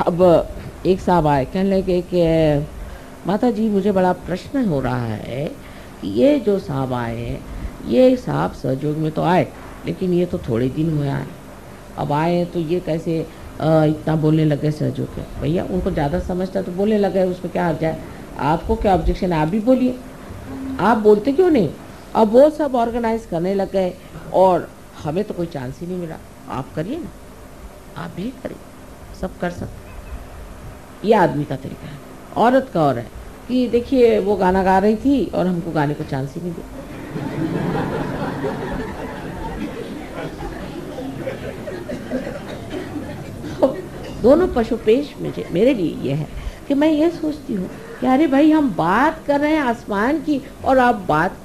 अब एक साहब आए, कहने लगे कि माता जी मुझे बड़ा प्रश्न हो रहा है कि ये जो साहब आए हैं, ये साहब सहयोग में तो आए, लेकिन ये तो थोड़े दिन हुए आए, अब आए हैं तो ये कैसे इतना बोलने लगे सहयोग के। भैया उनको ज़्यादा समझता तो बोलने लगे, उसमें क्या हर्ज है, आपको क्या ऑब्जेक्शन है, आप भी बोलिए, आप बोलते क्यों नहीं। अब वो सब ऑर्गेनाइज करने लग गए और हमें तो कोई चांस ही नहीं मिला। आप करिए ना, आप भी करिए, सब कर सकते। ये आदमी का तरीका है। औरत का और है कि देखिए वो गाना गा रही थी और हमको गाने को चांस ही नहीं दिया। दोनों पशुपेश मेरे लिए ये है कि मैं ये सोचती हूँ कि अरे भाई हम बात कर रहे हैं आसमान की और आप बात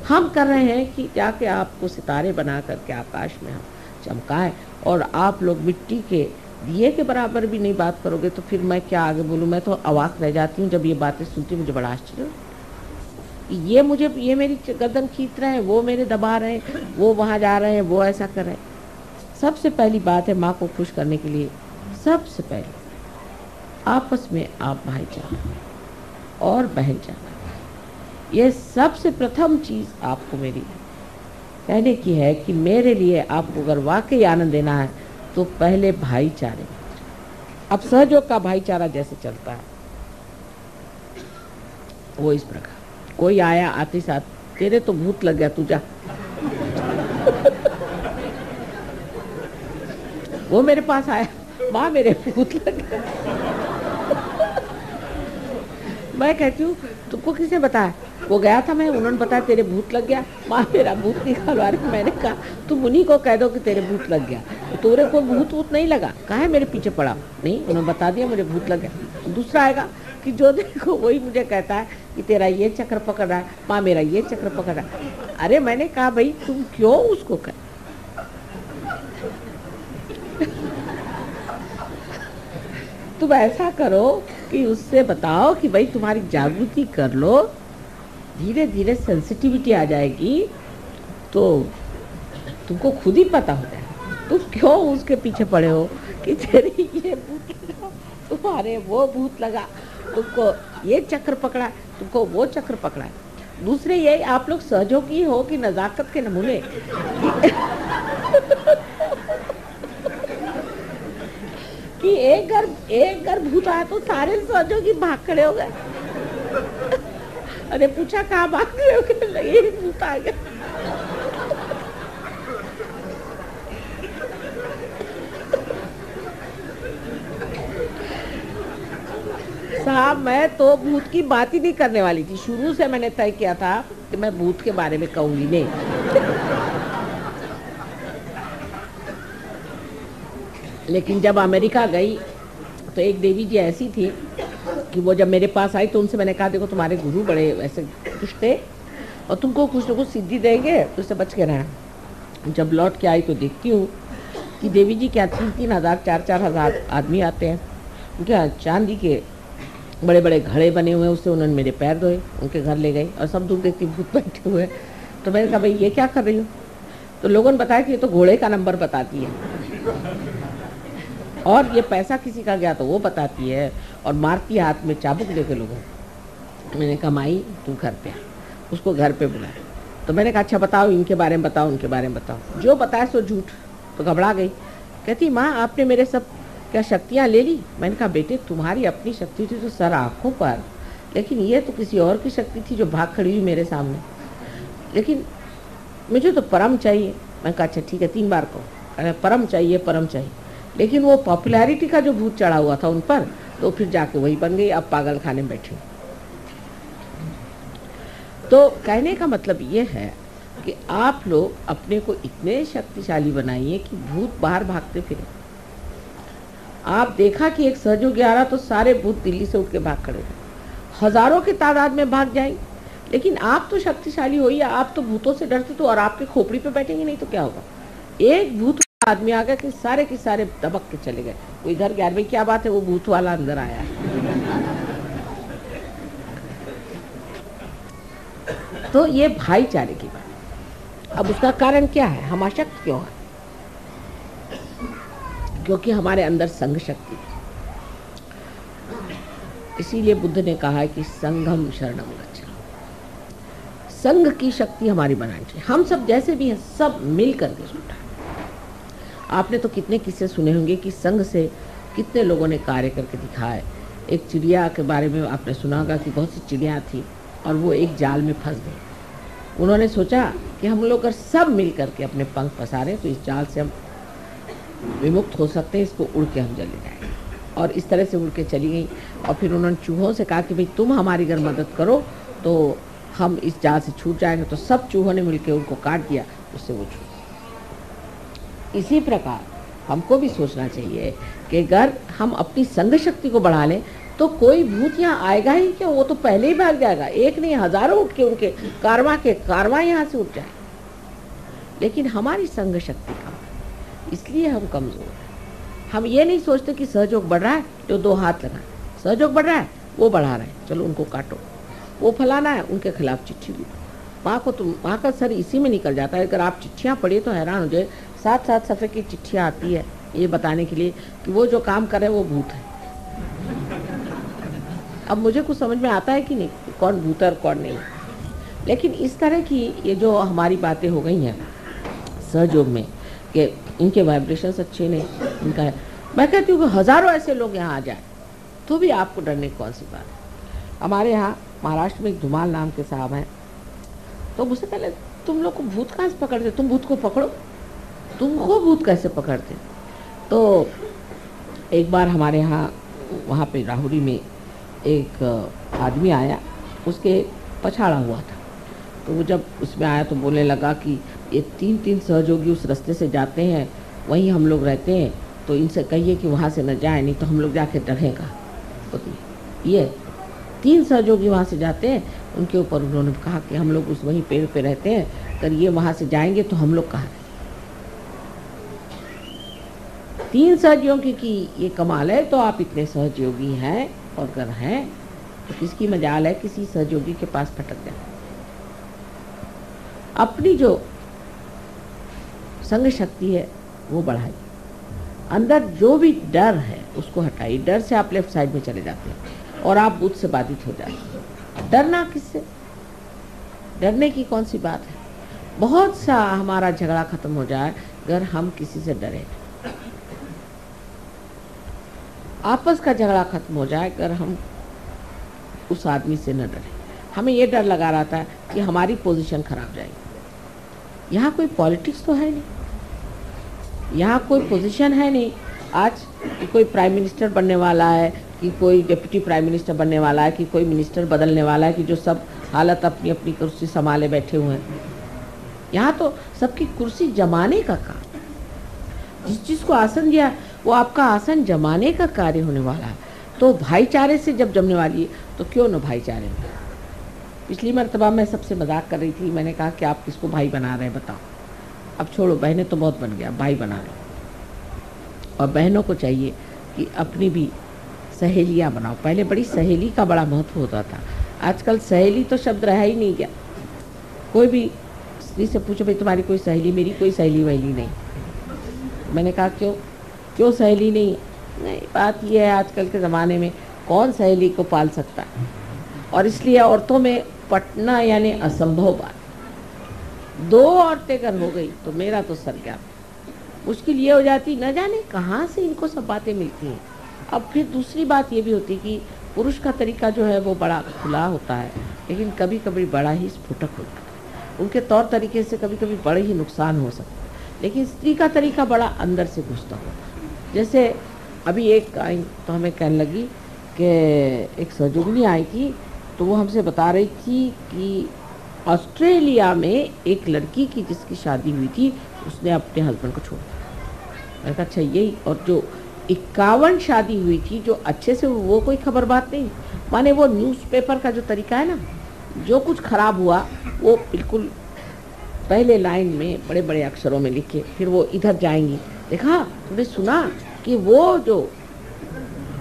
हम कर रहे हैं कि जाके आपको सितारे बना करके आकाश में हम चमकाएं, और आप लोग मिट्टी के दिए के बराबर भी नहीं बात करोगे तो फिर मैं क्या आगे बोलूँ। मैं तो अवाक रह जाती हूँ जब ये बातें सुनती, मुझे बड़ा आश्चर्य। ये मेरी गर्दन खींच रहे हैं, वो मेरे दबा रहे हैं, वो वहाँ जा रहे हैं, वो ऐसा कर रहे हैं। सबसे पहली बात है माँ को खुश करने के लिए, सबसे पहले आपस में आप भाईचारा और बहनचारा, ये सबसे प्रथम चीज़ आपको मेरी कहने की है कि मेरे लिए आपको अगर वाकई आनंद देना है तो पहले भाईचारे। अब सहयोग का भाईचारा जैसे चलता है वो इस प्रकार, कोई आया आते साथ, तेरे तो भूत लग गया, तू जा। वो मेरे पास आया, माँ मेरे भूत लग गया। मैं कहती हूँ तुमको किसने बताया, वो गया था मैं, उन्होंने बताया तेरे भूत लग गया, माँ मेरा भूत निकालवा रही। मैंने कहा तुम उन्हीं को कह दो कि तेरे भूत लग गया, तो तेरे को भूत नहीं लगा, कहा है मेरे पीछे पड़ा, नहीं उन्होंने बता दिया मुझे भूत लग गया। दूसरा आएगा कि जो देखो वही मुझे कहता है कि तेरा ये चक्र पकड़ रहा है, माँ मेरा ये चक्र पकड़ रहा है। अरे मैंने कहा भाई तुम क्यों उसको कह, तुम ऐसा करो कि उससे बताओ कि भाई तुम्हारी जागृति कर लो, धीरे धीरे सेंसिटिविटी आ जाएगी तो तुमको खुद ही पता हो जाएगा। तुम क्यों उसके पीछे पड़े हो कि तेरे ये भूत लगा, तुम्हारे वो भूत लगा, तुमको ये चक्र पकड़ा, तुमको वो चक्र पकड़ा। दूसरे ये आप लोग सहयोगी हो कि नजाकत के नमूने। कि एक घर भूत आया तो सारे सहयोगी भाग खड़े हो गए। अरे पूछा कहाँ भाग रहे हो, ये भूत आ गया। साहब मैं तो भूत की बात ही नहीं करने वाली थी, शुरू से मैंने तय किया था कि मैं भूत के बारे में कहूंगी नहीं। लेकिन जब अमेरिका गई तो एक देवी जी ऐसी थी कि वो जब मेरे पास आई तो उनसे मैंने कहा देखो तुम्हारे गुरु बड़े ऐसे कुछ थे और तुमको कुछ न कुछ सिद्धि देंगे तो उससे बच के रहना। जब लौट के आई तो देखती हूँ कि देवी जी क्या 3-3 हज़ार 4-4 हज़ार आदमी आते हैं, उनके यहाँ चांदी के बड़े बड़े घड़े बने हुए हैं, उससे उन्होंने मेरे पैर धोए, उनके घर ले गई और सब दूर देखती भूत बैठे हुए। तो मैंने कहा भाई ये क्या कर रही हो, तो लोगों ने बताया कि ये तो घोड़े का नंबर बताती है और ये पैसा किसी का गया तो वो बताती है और मारती हाथ में चाबुक लेके लोगों। मैंने कहा माई तू घर पे आ, उसको घर पे बुलाया। तो मैंने कहा अच्छा बताओ इनके बारे में बताओ, उनके बारे में बताओ। जो बताया सो झूठ। तो घबरा गई, कहती माँ आपने मेरे सब क्या शक्तियाँ ले ली। मैंने कहा बेटे तुम्हारी अपनी शक्ति थी तो सर आँखों पर, लेकिन ये तो किसी और की शक्ति थी जो भाग खड़ी हुई मेरे सामने, लेकिन मुझे तो परम चाहिए। मैंने कहा अच्छा ठीक है 3 बार कहो, अरे परम चाहिए परम चाहिए। लेकिन वो पॉपुलैरिटी का जो भूत चढ़ा हुआ था उन पर, तो फिर जाके वही बन गई, अब पागल खाने में बैठी। तो कहने का मतलब ये है कि आप लोग अपने को इतने शक्तिशाली बनाइए कि भूत बाहर भागते फिरे। आप देखा कि एक सहयोगी आ रहा तो सारे भूत दिल्ली से उठ के भाग खड़े थे, हजारों की तादाद में भाग जाएंगे। लेकिन आप तो शक्तिशाली हो, या आप तो भूतों से डरते तो और आपके खोपड़ी पे बैठेंगे नहीं तो क्या होगा। एक भूत आदमी आ गया कि सारे के सारे दबक के चले गए। वो इधर गया, भाई क्या बात है, वो भूत वाला अंदर आया है। तो ये भाईचारे की बात। अब उसका कारण क्या है, हम अशक्त क्यों है। क्योंकि हमारे अंदर संघ शक्ति है। इसीलिए बुद्ध ने कहा है कि संघम शरणम गच्छामि। संघ की शक्ति हमारी बनानी चाहिए। हम सब जैसे भी हैं सब मिल करके जुटा है। आपने तो कितने किस्से सुने होंगे कि संघ से कितने लोगों ने कार्य करके दिखाया। एक चिड़िया के बारे में आपने सुना होगा कि बहुत सी चिड़िया थी और वो एक जाल में फंस गई। उन्होंने सोचा कि हम लोग अगर सब मिल करके अपने पंख पसारें तो इस जाल से हम विमुक्त हो सकते हैं, इसको उड़ के हम चले जाएंगे। और इस तरह से उड़ के चली गई। और फिर उन्होंने चूहों से कहा कि भाई तुम हमारी अगर मदद करो तो हम इस जाल से छूट जाएंगे। तो सब चूहों ने मिलकर उनको काट दिया, उससे वो छूट। इसी प्रकार हमको भी सोचना चाहिए कि अगर हम अपनी संघ शक्ति को बढ़ा लें तो कोई भूत यहाँ आएगा ही क्या, वो तो पहले ही भाग जाएगा। एक नहीं हजारों उठ के उनके कारवां यहाँ से उठ जाए। लेकिन हमारी संघ शक्ति कम है, इसलिए हम कमजोर हैं। हम ये नहीं सोचते कि सहयोग बढ़ रहा है तो दो हाथ लगाएं। सहयोग बढ़ रहा है, वो बढ़ा रहे हैं, चलो उनको काटो। वो फलाना है, उनके खिलाफ चिट्ठी लिखो। वहाँ का सर इसी में निकल जाता है। अगर आप चिट्ठियाँ पढ़िए तो हैरान हो जाए। 7-7 सफ़े की चिट्ठियाँ आती है ये बताने के लिए कि वो जो काम करे वो भूत है। अब मुझे कुछ समझ में आता है कि नहीं कौन भूत है और कौन नहीं। लेकिन इस तरह की ये जो हमारी बातें हो गई हैं सहयोग में कि इनके वाइब्रेशंस अच्छे नहीं, इनका है। मैं कहती हूँ कि हज़ारों ऐसे लोग यहाँ आ जाए तो भी आपको डरने की कौन सी बात है। हमारे यहाँ महाराष्ट्र में एक धुमाल नाम के साहब हैं, तो मुझसे पहले तुम लोग को भूत कहाँ से पकड़ते, तुम भूत को पकड़ो, तुमको भूत कैसे पकड़ते। तो एक बार हमारे यहाँ वहाँ पे राहुरी में एक आदमी आया, उसके पछाड़ा हुआ था। तो वो जब उसमें आया तो बोलने लगा कि ये 3-3 सहयोगी उस रास्ते से जाते हैं, वहीं हम लोग रहते हैं, तो इनसे कहिए कि वहाँ से न जाए, नहीं तो हम लोग जाके डरेगा। तो ये 3 सहयोगी वहाँ से जाते हैं, उनके ऊपर उन्होंने कहा कि हम लोग उस वहीं पेड़ पे रहते हैं, अगर ये वहाँ से जाएंगे तो हम लोग कहाँ। 3 सहयोगी की ये कमाल है। तो आप इतने सहयोगी हैं और अगर हैं तो किसकी मजाल है किसी सहयोगी के पास फटक जाए। अपनी जो संघ शक्ति है वो बढ़ाइए। अंदर जो भी डर है उसको हटाइए। डर से आप लेफ्ट साइड में चले जाते हैं और आप बुद्ध से बाधित हो जाते हैं। डरना किससे, डरने की कौन सी बात है। बहुत सा हमारा झगड़ा खत्म हो जाए अगर हम किसी से डरें। आपस का झगड़ा खत्म हो जाए अगर हम उस आदमी से न डरें। हमें ये डर लगा रहता है कि हमारी पोजीशन खराब जाएगी। यहाँ कोई पॉलिटिक्स तो है नहीं, यहाँ कोई पोजीशन है नहीं। आज कि कोई प्राइम मिनिस्टर बनने वाला है, कि कोई डिप्टी प्राइम मिनिस्टर बनने वाला है, कि कोई मिनिस्टर बदलने वाला है, कि जो सब हालत अपनी अपनी कुर्सी संभाले बैठे हुए हैं। यहाँ तो सबकी कुर्सी जमाने का काम, जिस चीज़ को आसन दिया वो आपका आसन जमाने का कार्य होने वाला है। तो भाईचारे से जब जमने वाली है तो क्यों न भाईचारे में। पिछली मरतबा मैं सबसे मजाक कर रही थी, मैंने कहा कि आप किसको भाई बना रहे हैं बताओ। अब छोड़ो, बहनें तो बहुत बन गया, भाई बना लो। और बहनों को चाहिए कि अपनी भी सहेलियाँ बनाओ। पहले बड़ी सहेली का बड़ा महत्व होता था, आजकल सहेली तो शब्द रहा ही नहीं गया। कोई भी स्त्री से पूछो भाई तुम्हारी कोई सहेली, मेरी कोई सहेली वहेली नहीं। मैंने कहा क्यों सहेली नहीं। नहीं, बात यह है आजकल के ज़माने में कौन सहेली को पाल सकता है, और इसलिए औरतों में पटना यानी असंभव बात। 2 औरतें अगर हो गई तो मेरा तो सर गया। मुश्किल ये हो जाती, न जाने कहाँ से इनको सब बातें मिलती हैं। अब फिर दूसरी बात ये भी होती कि पुरुष का तरीका जो है वो बड़ा खुला होता है, लेकिन कभी कभी बड़ा ही स्फुटक होता है। उनके तौर तरीके से कभी कभी बड़े ही नुकसान हो सकते हैं, लेकिन स्त्री का तरीका बड़ा अंदर से घुसता होता है। जैसे अभी एक आई तो हमें कहने लगी कि एक सहयोगिनी आई थी, तो वो हमसे बता रही थी कि ऑस्ट्रेलिया में एक लड़की की जिसकी शादी हुई थी उसने अपने हस्बैंड को छोड़ दिया। मैंने कहा अच्छा यही, और जो 51 शादी हुई थी जो अच्छे से, वो कोई खबर बात नहीं। माने वो न्यूज़पेपर का जो तरीका है ना, जो कुछ खराब हुआ वो बिल्कुल पहले लाइन में बड़े बड़े अक्षरों में लिखे, फिर वो इधर जाएंगी, देखा तुमने सुना कि वो जो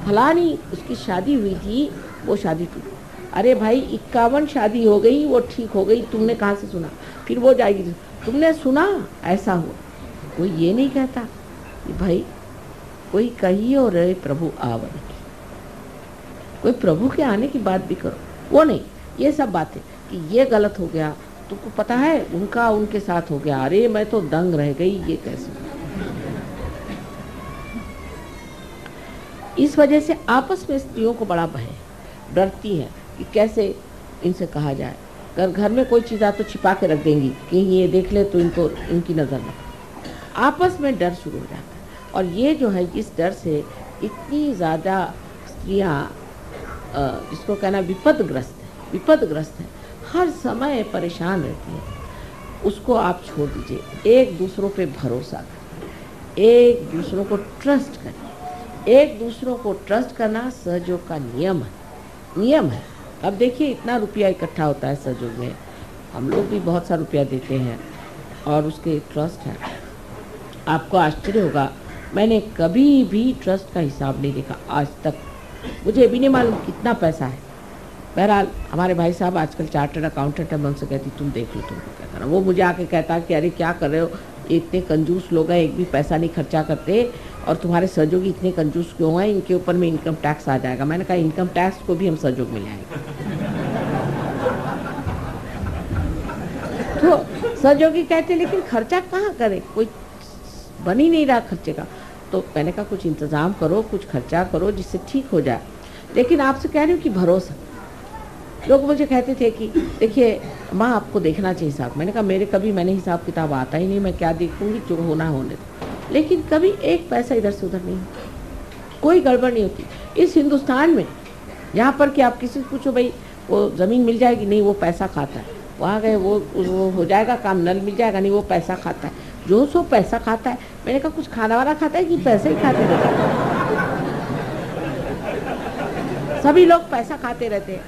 फलानी उसकी शादी हुई थी वो शादी टूटी। अरे भाई 51 शादी हो गई, वो ठीक हो गई, तुमने कहाँ से सुना। फिर वो जाएगी, तुमने सुना ऐसा हुआ। कोई ये नहीं कहता कि भाई कोई कहियो रे प्रभु आवन की, कोई प्रभु के आने की बात भी करो, वो नहीं। ये सब बातें कि ये गलत हो गया, तुमको पता है उनका उनके साथ हो गया, अरे मैं तो दंग रह गई, ये कैसे। इस वजह से आपस में स्त्रियों को बड़ा भय, डरती हैं कि कैसे इनसे कहा जाए। अगर घर में कोई चीज़ आ तो छिपा के रख देंगी कि ये देख ले तो इनको इनकी नज़र न। आपस में डर शुरू हो जाता है। और ये जो है, इस डर से इतनी ज़्यादा स्त्रियाँ जिसको कहना विपदग्रस्त है, हर समय परेशान रहती है। उसको आप छोड़ दीजिए, एक दूसरों पे भरोसा करें, एक दूसरों को ट्रस्ट करें। एक दूसरों को ट्रस्ट करना सहयोग का नियम है। अब देखिए इतना रुपया इकट्ठा होता है सहयोग में, हम लोग भी बहुत सा रुपया देते हैं और उसके ट्रस्ट है। आपको आश्चर्य होगा, मैंने कभी भी ट्रस्ट का हिसाब नहीं देखा आज तक, मुझे भी नहीं मालूम कितना पैसा है। बहरहाल हमारे भाई साहब आजकल चार्टर्ड अकाउंटेंट है, मैं उनसे कहती तुम देख लो तुमको क्या करना। वो मुझे आके कहता कि अरे क्या कर रहे हो, इतने कंजूस लोग हैं, एक भी पैसा नहीं खर्चा करते, और तुम्हारे सहयोगी इतने कंजूस क्यों हैं, इनके ऊपर में इनकम टैक्स आ जाएगा। मैंने कहा इनकम टैक्स को भी हम सहयोग में ले आएंगे। तो सहयोगी कहते लेकिन खर्चा कहाँ करें, कोई बन ही नहीं रहा खर्चे का। तो मैंने कहा कुछ इंतज़ाम करो, कुछ खर्चा करो जिससे ठीक हो जाए। लेकिन आपसे कह रही हूँ कि भरोसा। लोग मुझे कहते थे कि देखिए माँ आपको देखना चाहिए हिसाब। मैंने कहा मैंने हिसाब किताब आता ही नहीं, मैं क्या देखूंगी, जो होना होने दो। लेकिन कभी एक पैसा इधर से उधर नहीं होता, कोई गड़बड़ नहीं होती। इस हिंदुस्तान में यहाँ पर कि आप किसी से पूछो भाई वो ज़मीन मिल जाएगी, नहीं वो पैसा खाता है, वहाँ गए वो हो जाएगा काम, नल मिल जाएगा, नहीं वो पैसा खाता है। जो सो पैसा खाता है। मैंने कहा कुछ खाना वाला खाता है कि पैसे ही खाते रहते हैं? सभी लोग पैसा खाते रहते हैं।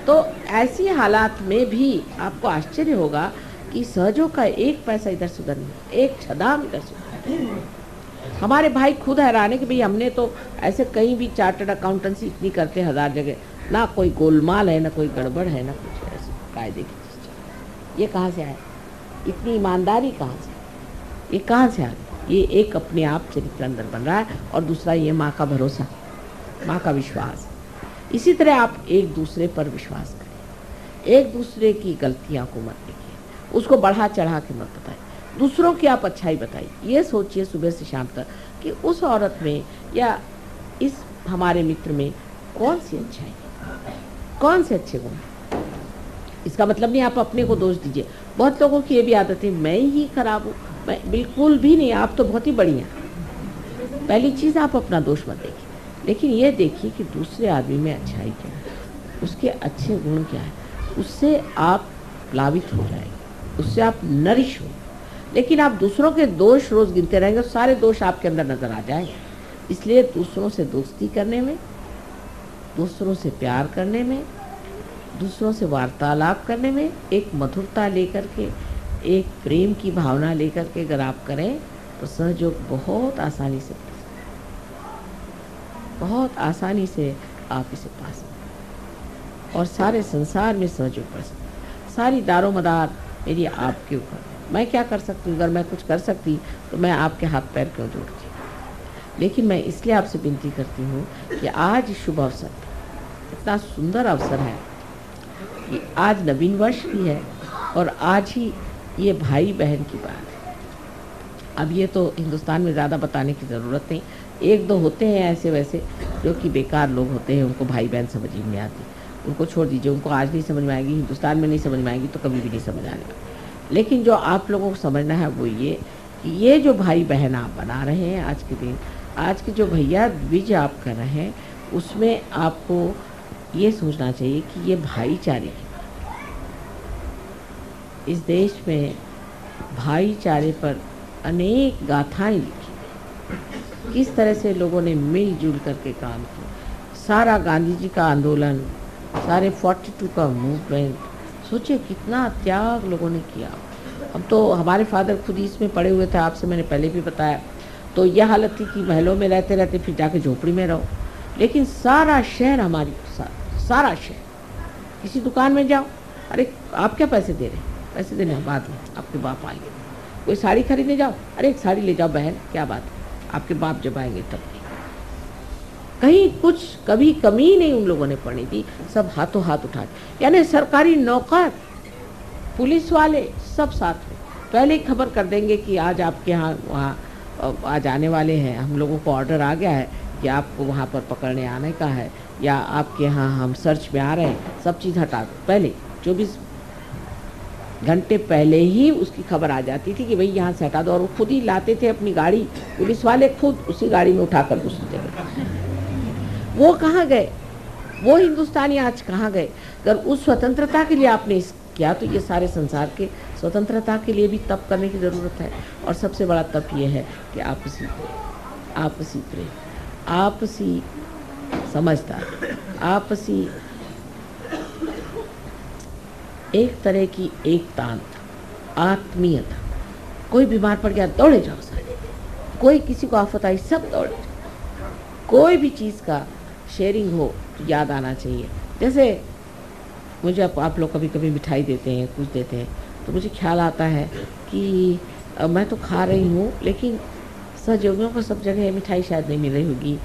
तो ऐसी हालात में भी आपको आश्चर्य होगा कि सहयोग का एक पैसा इधर से उधर नहीं, एक छदाम इधर से उधर। हमारे भाई खुद हैरान है कि भाई हमने तो ऐसे कहीं भी चार्टर्ड अकाउंटेंसी इतनी करते हैं 1000 जगह, ना कोई गोलमाल है, ना कोई गड़बड़ है, ना कुछ ऐसे कायदे की चीज़। ये कहाँ से आया, इतनी ईमानदारी कहाँ से, ये कहाँ से आ गई? ये एक अपने आप चरित्र अंदर बन रहा है, और दूसरा ये माँ का भरोसा, माँ का विश्वास। इसी तरह आप एक दूसरे पर विश्वास करें, एक दूसरे की गलतियाँ को मत देखिए, उसको बढ़ा चढ़ा के मत बताइए, दूसरों की आप अच्छाई बताइए। ये सोचिए सुबह से शाम तक कि उस औरत में या इस हमारे मित्र में कौन सी अच्छाई है, कौन से अच्छे गुण। इसका मतलब नहीं आप अपने को दोष दीजिए। बहुत लोगों की ये भी आदत है मैं ही खराब हूँ, मैं बिल्कुल भी नहीं, आप तो बहुत ही बढ़िया। पहली चीज़ आप अपना दोष मत देखिए, लेकिन ये देखिए कि दूसरे आदमी में अच्छाई क्या है, उसके अच्छे गुण क्या है, उससे आप प्लावित हो जाएंगे, उससे आप नरिश हो। लेकिन आप दूसरों के दोष रोज़ गिनते रहेंगे, सारे दोष आपके अंदर नज़र आ जाएंगे। इसलिए दूसरों से दोस्ती करने में, दूसरों से प्यार करने में, दूसरों से वार्तालाप करने में एक मधुरता लेकर के, एक प्रेम की भावना लेकर के अगर आप करें तो सहयोग बहुत आसानी से आप इसे पा सकते और सारे संसार में सहयोग कर सकते। सारी दारो मदार मेरी आपके ऊपर। मैं क्या कर सकती हूँ? अगर मैं कुछ कर सकती तो मैं आपके हाथ पैर क्यों जोड़ती। लेकिन मैं इसलिए आपसे विनती करती हूँ कि आज शुभ अवसर, इतना सुंदर अवसर है कि आज नवीन वर्ष भी है और आज ही ये भाई बहन की बात है। अब ये तो हिंदुस्तान में ज़्यादा बताने की ज़रूरत नहीं, एक दो होते हैं ऐसे वैसे जो कि बेकार लोग होते हैं, उनको भाई बहन समझ ही नहीं आती, उनको छोड़ दीजिए। उनको आज नहीं समझ में आएगी, हिंदुस्तान में नहीं समझ में आएगी तो कभी भी नहीं समझ आने। लेकिन जो आप लोगों को समझना है वो ये कि ये जो भाई बहन आप बना रहे हैं आज के दिन, आज के जो भैया द्विज आप कर रहे हैं, उसमें आपको ये सोचना चाहिए कि ये भाईचारे की, इस देश में भाईचारे पर अनेक गाथाएं लिखी, किस तरह से लोगों ने मिलजुल करके काम किया। सारा गांधी जी का आंदोलन, सारे 42 का मूवमेंट, सोचिए कितना त्याग लोगों ने किया। अब तो हमारे फादर खुद ही इसमें पड़े हुए थे, आपसे मैंने पहले भी बताया। तो यह हालत थी कि महलों में रहते रहते फिर जाके झोपड़ी में रहो। लेकिन सारा शहर हमारी सारा शहर, किसी दुकान में जाओ, अरे आप क्या पैसे दे रहे हैं, पैसे देने बाद में आपके बाप आएंगे। कोई साड़ी खरीदने जाओ, अरे एक साड़ी ले जाओ बहन, क्या बात है, आपके बाप जब आएंगे तब। कहीं कुछ कभी कमी नहीं उन लोगों ने पड़नी थी, सब हाथों हाथ उठा, यानी सरकारी नौकर, पुलिस वाले सब साथ में पहले ही खबर कर देंगे कि आज आपके यहाँ वहाँ आज आने वाले हैं, हम लोगों को ऑर्डर आ गया है कि आपको वहाँ पर पकड़ने आने का है, या आपके यहाँ हम सर्च में आ रहे हैं, सब चीज़ हटा दो। पहले 24 घंटे पहले ही उसकी खबर आ जाती थी कि भाई यहाँ से हटा दो, और वो खुद ही लाते थे अपनी गाड़ी, पुलिस वाले खुद उसी गाड़ी में उठाकर दूसरी जगह। वो कहाँ गए, वो हिंदुस्तानी आज कहाँ गए? अगर उस स्वतंत्रता के लिए आपने किया तो ये सारे संसार के स्वतंत्रता के लिए भी तप करने की ज़रूरत है। और सबसे बड़ा तप ये है कि आपसी प्रेम, आपसी समझदार, आपसी एक तरह की एकता, आत्मीयता। कोई बीमार पड़ गया दौड़े जाओ सारे, कोई किसी को आफत आई सब दौड़े जाओ। कोई भी चीज़ का शेयरिंग हो तो याद आना चाहिए। जैसे मुझे आप लोग कभी कभी मिठाई देते हैं, कुछ देते हैं, तो मुझे ख्याल आता है कि मैं तो खा रही हूँ, लेकिन सहयोगियों को सब जगह मिठाई शायद नहीं मिल रही होगी।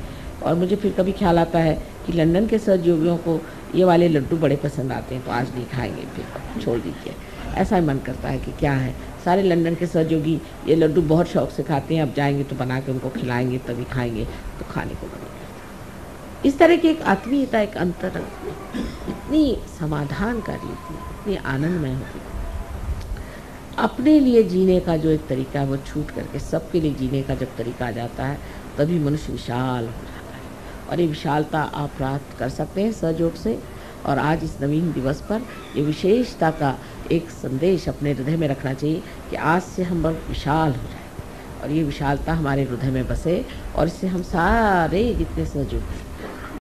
और मुझे फिर कभी ख्याल आता है कि लंदन के सहयोगियों को ये वाले लड्डू बड़े पसंद आते हैं, तो आज नहीं खाएंगे, फिर छोड़ दीजिए। ऐसा ही मन करता है कि क्या है, सारे लंदन के सहयोगी ये लड्डू बहुत शौक से खाते हैं, अब जाएंगे तो बना के उनको खिलाएंगे तभी खाएंगे, तो खाने को बनेगा। इस तरह की एक आत्मीयता, एक अंतर इतनी समाधानकारी थी, इतनी आनंदमय होती थी। अपने लिए जीने का जो एक तरीका है वो छूट करके सबके लिए जीने का जब तरीका आ जाता है, तभी मनुष्य विशाल हो जाता है। और ये विशालता आप प्राप्त कर सकते हैं सहयोग से। और आज इस नवीन दिवस पर ये विशेषता का एक संदेश अपने हृदय में रखना चाहिए कि आज से हम बहुत विशाल हो जाए और ये विशालता हमारे हृदय में बसे, और इससे हम सारे जितने सहयोगी